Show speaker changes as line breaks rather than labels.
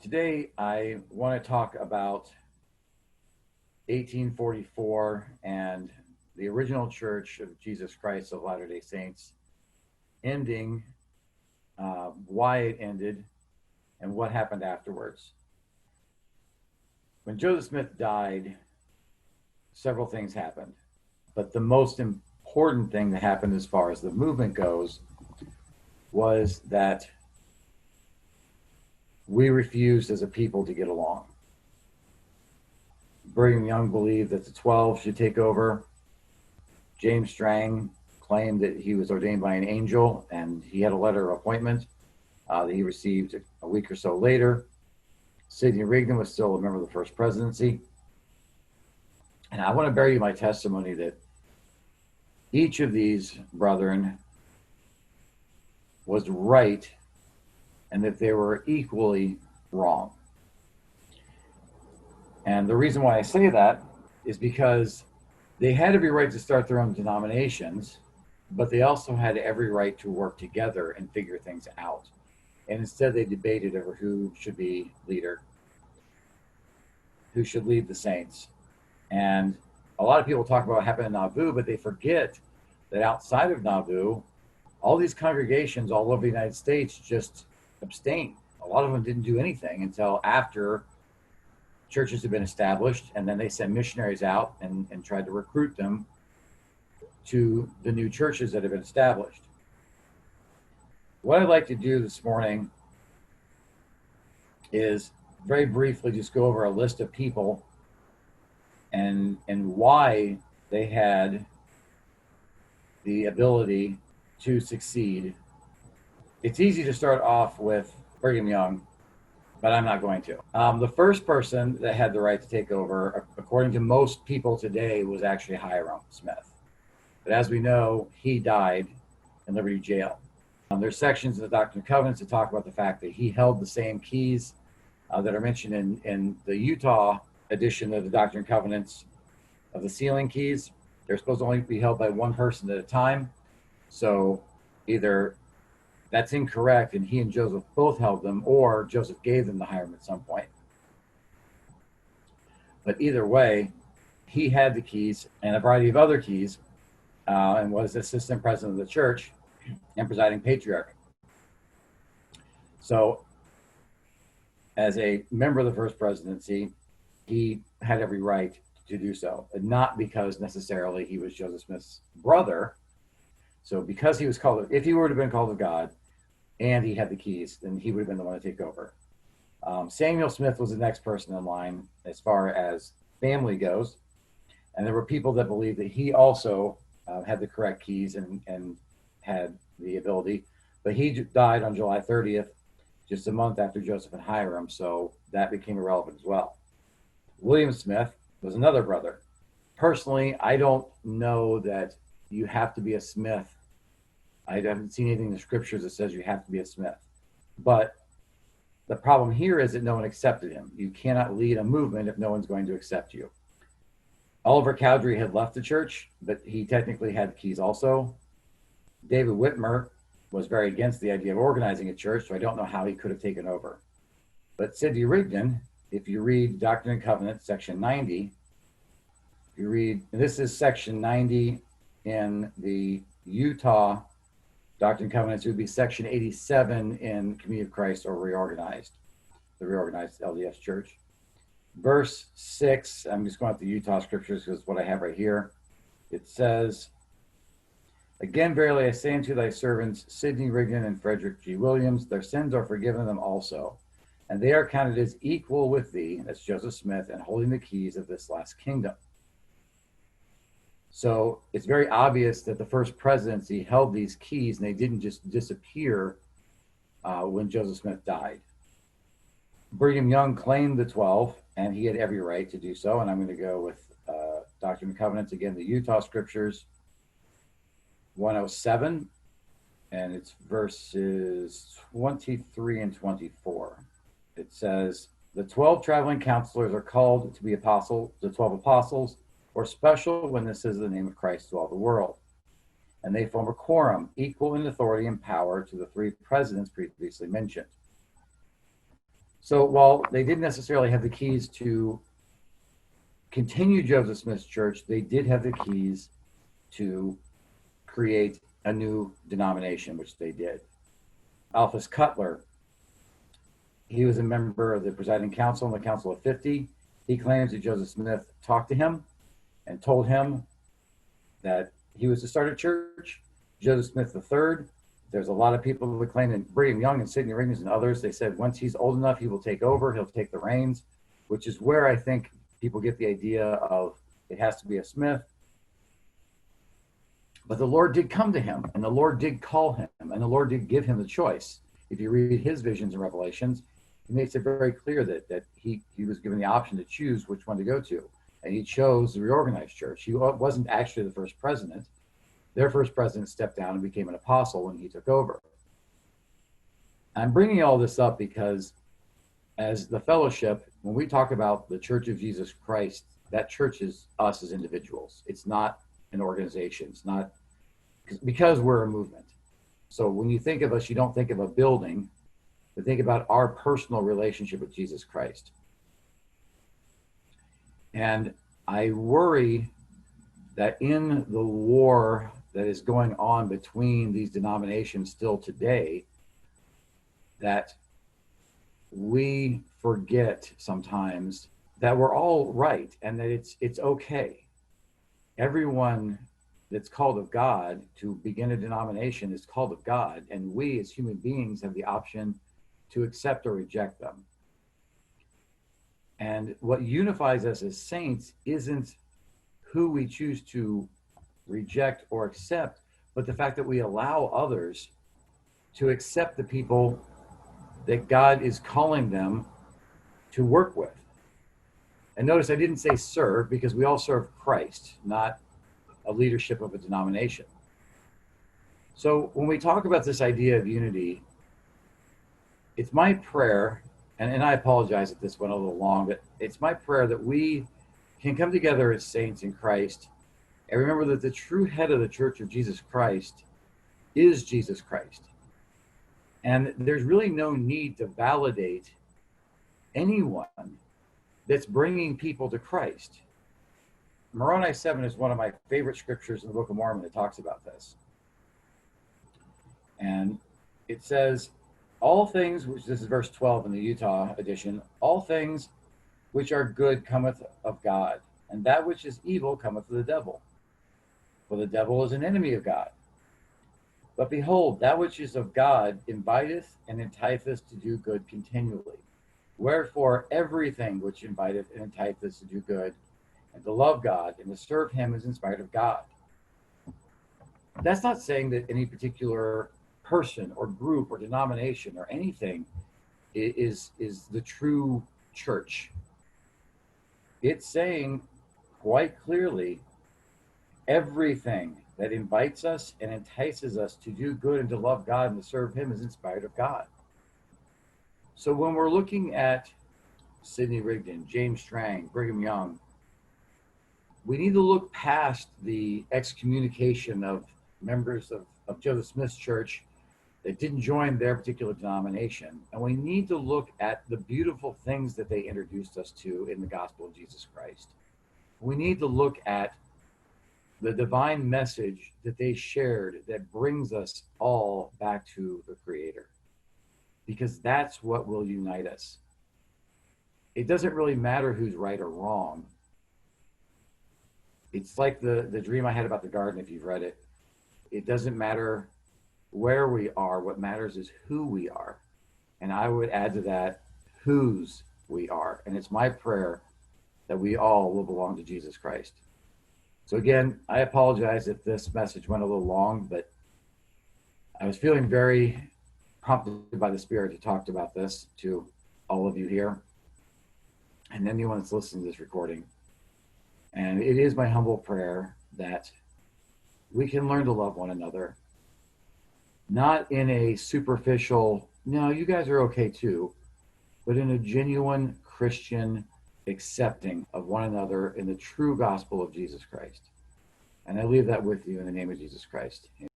Today, I want to talk about 1844 and the original Church of Jesus Christ of Latter-day Saints ending, why it ended, and what happened afterwards. When Joseph Smith died, several things happened, but the most important thing that happened as far as the movement goes was that we refused as a people to get along. Brigham Young believed that the 12 should take over. James Strang claimed that he was ordained by an angel, and he had a letter of appointment that he received a week or so later. Sidney Rigdon was still a member of the First Presidency. And I want to bear you my testimony that each of these brethren was right and that they were equally wrong. And the reason why I say that is because they had every right to start their own denominations, but they also had every right to work together and figure things out. And instead they debated over who should be leader, who should lead the saints. And a lot of people talk about what happened in Nauvoo, but they forget that outside of Nauvoo, all these congregations all over the United States just abstained. A lot of them didn't do anything until after churches had been established, and then they sent missionaries out and tried to recruit them to the new churches that have been established. What I'd like to do this morning is very briefly just go over a list of people and why they had the ability to succeed. It's easy to start off with Brigham Young, but I'm not going to. The first person that had the right to take over, according to most people today, was actually Hiram Smith. But as we know, he died in Liberty Jail. There's sections of the Doctrines and Covenants that talk about the fact that he held the same keys that are mentioned in the Utah edition of the Doctrines and Covenants of the sealing keys. They're supposed to only be held by one person at a time. So either that's incorrect and he and Joseph both held them, or Joseph gave them to Hiram at some point. But either way, he had the keys and a variety of other keys and was assistant president of the church and presiding patriarch. So as a member of the First Presidency, he had every right to do so, and not because necessarily he was Joseph Smith's brother. So because he was called, if he were to have been called of God and he had the keys, then he would have been the one to take over. Samuel Smith was the next person in line as far as family goes. And there were people that believed that he also had the correct keys and had the ability, but he died on July 30th, just a month after Joseph and Hiram, so that became irrelevant as well. William Smith was another brother. Personally, I don't know that you have to be a Smith. I haven't seen anything in the scriptures that says you have to be a Smith. But the problem here is that no one accepted him. You cannot lead a movement if no one's going to accept you. Oliver Cowdery had left the church, but he technically had the keys also. David Whitmer was very against the idea of organizing a church, so I don't know how he could have taken over. But Sidney Rigdon, if you read Doctrines and Covenants, section 90, if you read, this is section 90 in the Utah Doctrines and Covenants, it would be section 87 in Community of Christ or Reorganized, the Reorganized LDS Church. Verse 6, I'm just going with the Utah scriptures because what I have right here. It says, "Again, verily I say unto thy servants, Sidney Rigdon and Frederick G. Williams, their sins are forgiven them also, and they are counted as equal with thee," that's Joseph Smith, "and holding the keys of this last kingdom." So it's very obvious that the First Presidency held these keys and they didn't just disappear when Joseph Smith died. Brigham Young claimed the 12, and he had every right to do so. And I'm going to go with Doctrines and Covenants, again, the Utah scriptures, 107, and it's verses 23 and 24. It says, "The 12 traveling counselors are called to be apostles, the 12 apostles, or special witnesses of the name of Christ to all the world. And they form a quorum, equal in authority and power to the three presidents previously mentioned. So while they didn't necessarily have the keys to continue Joseph Smith's church, they did have the keys to create a new denomination, which they did. Alphus Cutler, he was a member of the presiding council in the Council of 50. He claims that Joseph Smith talked to him and told him that he was to start a church. Joseph Smith III, there's a lot of people that claim, and Brigham Young and Sidney Rigdon and others, they said once he's old enough, he will take over, he'll take the reins, which is where I think people get the idea of it has to be a Smith. But the Lord did come to him, and the Lord did call him, and the Lord did give him the choice. If you read his visions and revelations, he makes it very clear that he was given the option to choose which one to go to. And he chose the reorganized church. He wasn't actually the first president. Their first president stepped down and became an apostle when he took over. I'm bringing all this up because as the fellowship, when we talk about the Church of Jesus Christ, that church is us as individuals. It's not an organization. It's not because we're a movement. So when you think of us, you don't think of a building, but think about our personal relationship with Jesus Christ. And I worry that in the war that is going on between these denominations still today, that we forget sometimes that we're all right and that it's okay. Everyone that's called of God to begin a denomination is called of God, and we as human beings have the option to accept or reject them. And what unifies us as saints isn't who we choose to reject or accept, but the fact that we allow others to accept the people that God is calling them to work with. And notice I didn't say serve, because we all serve Christ, not a leadership of a denomination. So when we talk about this idea of unity, it's my prayer, and I apologize if this went a little long, but it's my prayer that we can come together as saints in Christ and remember that the true head of the Church of Jesus Christ is Jesus Christ. And there's really no need to validate anyone that's bringing people to Christ. Moroni 7 is one of my favorite scriptures in the Book of Mormon that talks about this. And it says, all things, which this is verse 12 in the Utah edition, all things which are good cometh of God, and that which is evil cometh of the devil. For the devil is an enemy of God. But behold, that which is of God inviteth and enticeth to do good continually. Wherefore everything which inviteth and enticeth to do good, and to love God, and to serve him is inspired of God. That's not saying that any particular person or group or denomination or anything is the true church. It's saying quite clearly everything that invites us and entices us to do good and to love God and to serve him is inspired of God. So when we're looking at Sidney Rigdon, James Strang, Brigham Young, we need to look past the excommunication of members of Joseph Smith's church that didn't join their particular denomination. And we need to look at the beautiful things that they introduced us to in the gospel of Jesus Christ. We need to look at the divine message that they shared that brings us all back to the Creator, because that's what will unite us. It doesn't really matter who's right or wrong. It's like the dream I had about the garden, if you've read it. It doesn't matter where we are. What matters is who we are. And I would add to that, whose we are. And it's my prayer that we all will belong to Jesus Christ. So again, I apologize if this message went a little long, but I was feeling very prompted by the Spirit to talk about this to all of you here and anyone that's listening to this recording. And it is my humble prayer that we can learn to love one another, not in a superficial, no, you guys are okay too, but in a genuine Christian accepting of one another in the true gospel of Jesus Christ. And I leave that with you in the name of Jesus Christ. Amen.